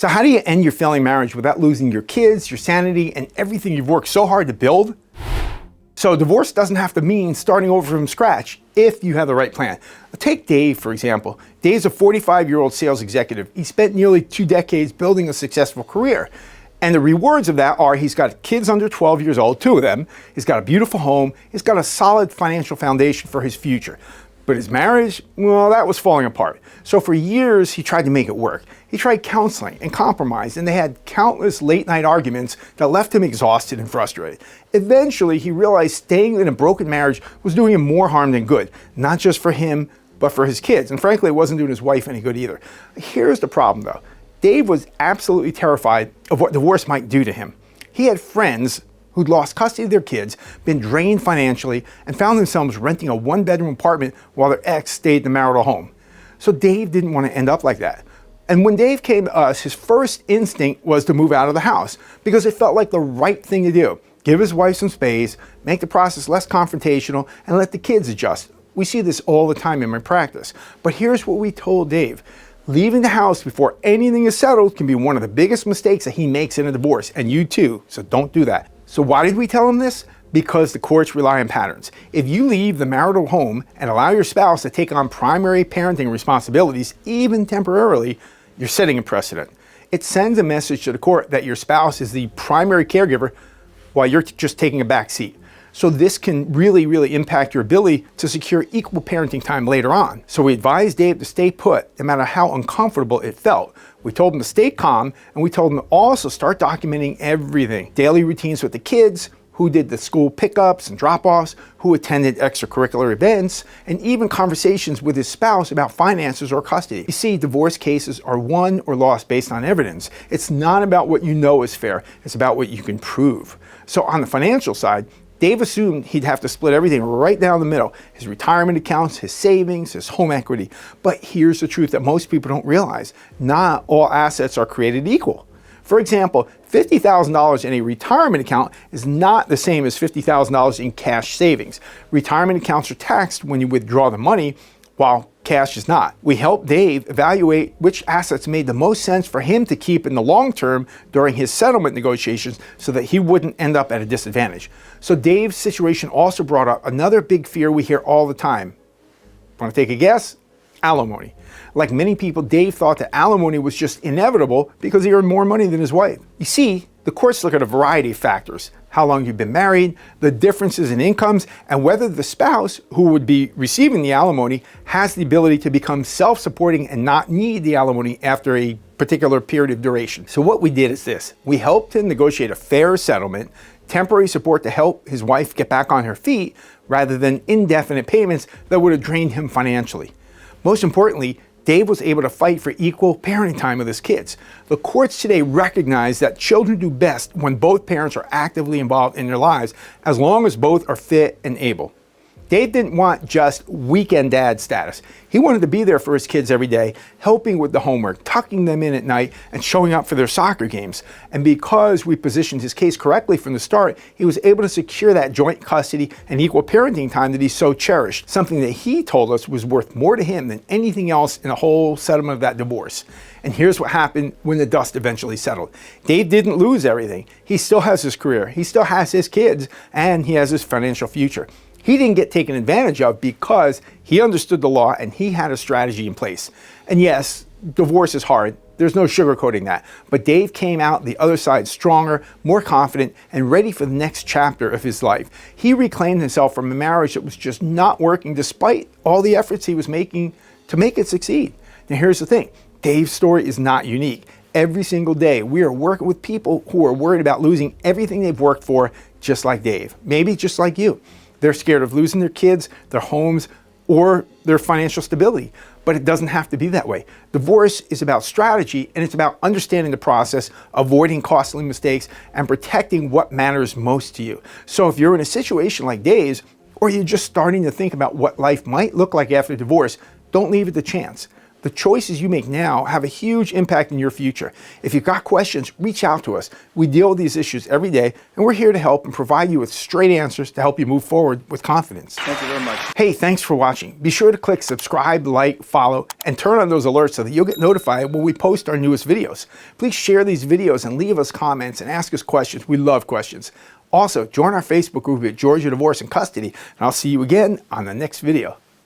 So how do you end your failing marriage without losing your kids, your sanity, and everything you've worked so hard to build? So divorce doesn't have to mean starting over from scratch if you have the right plan. Take Dave, for example. Dave's a 45-year-old sales executive. He spent nearly 2 decades building a successful career. And the rewards of that are he's got kids under 12 years old, 2 of them. He's got a beautiful home. He's got a solid financial foundation for his future. But his marriage, well, that was falling apart. So for years, he tried to make it work. He tried counseling and compromise, and they had countless late-night arguments that left him exhausted and frustrated. Eventually, he realized staying in a broken marriage was doing him more harm than good, not just for him, but for his kids. And frankly, it wasn't doing his wife any good either. Here's the problem, though. Dave was absolutely terrified of what divorce might do to him. He had friends who'd lost custody of their kids, been drained financially, and found themselves renting a 1-bedroom apartment while their ex stayed in the marital home. So Dave didn't want to end up like that. And when Dave came to us, his first instinct was to move out of the house because it felt like the right thing to do. Give his wife some space, make the process less confrontational, and let the kids adjust. We see this all the time in my practice. But here's what we told Dave. Leaving the house before anything is settled can be one of the biggest mistakes that he makes in a divorce, and you too, so don't do that. So why did we tell him this? Because the courts rely on patterns. If you leave the marital home and allow your spouse to take on primary parenting responsibilities, even temporarily, you're setting a precedent. It sends a message to the court that your spouse is the primary caregiver while you're just taking a back seat. So this can really impact your ability to secure equal parenting time later on. So we advised Dave to stay put, no matter how uncomfortable it felt. We told him to stay calm, and we told him to also start documenting everything. Daily routines with the kids, who did the school pickups and drop-offs, who attended extracurricular events, and even conversations with his spouse about finances or custody. You see, divorce cases are won or lost based on evidence. It's not about what you know is fair, it's about what you can prove. So on the financial side, Dave assumed he'd have to split everything right down the middle, his retirement accounts, his savings, his home equity. But here's the truth that most people don't realize. Not all assets are created equal. For example, $50,000 in a retirement account is not the same as $50,000 in cash savings. Retirement accounts are taxed when you withdraw the money, while cash is not. We helped Dave evaluate which assets made the most sense for him to keep in the long term during his settlement negotiations so that he wouldn't end up at a disadvantage. So Dave's situation also brought up another big fear we hear all the time. Want to take a guess? Alimony. Like many people, Dave thought that alimony was just inevitable because he earned more money than his wife. You see, the courts look at a variety of factors: how long you've been married, the differences in incomes, and whether the spouse who would be receiving the alimony has the ability to become self-supporting and not need the alimony after a particular period of duration. So what we did is this. We helped him negotiate a fair settlement, temporary support to help his wife get back on her feet, rather than indefinite payments that would have drained him financially. Most importantly, Dave was able to fight for equal parenting time with his kids. The courts today recognize that children do best when both parents are actively involved in their lives, as long as both are fit and able. Dave didn't want just weekend dad status. He wanted to be there for his kids every day, helping with the homework, tucking them in at night, and showing up for their soccer games. And because we positioned his case correctly from the start, he was able to secure that joint custody and equal parenting time that he so cherished, something that he told us was worth more to him than anything else in the whole settlement of that divorce. And here's what happened when the dust eventually settled. Dave didn't lose everything. He still has his career, he still has his kids, and he has his financial future. He didn't get taken advantage of because he understood the law and he had a strategy in place. And yes, divorce is hard. There's no sugarcoating that. But Dave came out the other side stronger, more confident, and ready for the next chapter of his life. He reclaimed himself from a marriage that was just not working despite all the efforts he was making to make it succeed. Now here's the thing. Dave's story is not unique. Every single day, we are working with people who are worried about losing everything they've worked for, just like Dave. Maybe just like you. They're scared of losing their kids, their homes, or their financial stability. But it doesn't have to be that way. Divorce is about strategy, and it's about understanding the process, avoiding costly mistakes, and protecting what matters most to you. So if you're in a situation like Dave's, or you're just starting to think about what life might look like after divorce, don't leave it to chance. The choices you make now have a huge impact in your future. If you've got questions, reach out to us. We deal with these issues every day, and we're here to help and provide you with straight answers to help you move forward with confidence. Thank you very much. Hey, thanks for watching. Be sure to click subscribe, like, follow, and turn on those alerts so that you'll get notified when we post our newest videos. Please share these videos and leave us comments and ask us questions. We love questions. Also, join our Facebook group at Georgia Divorce and Custody, and I'll see you again on the next video.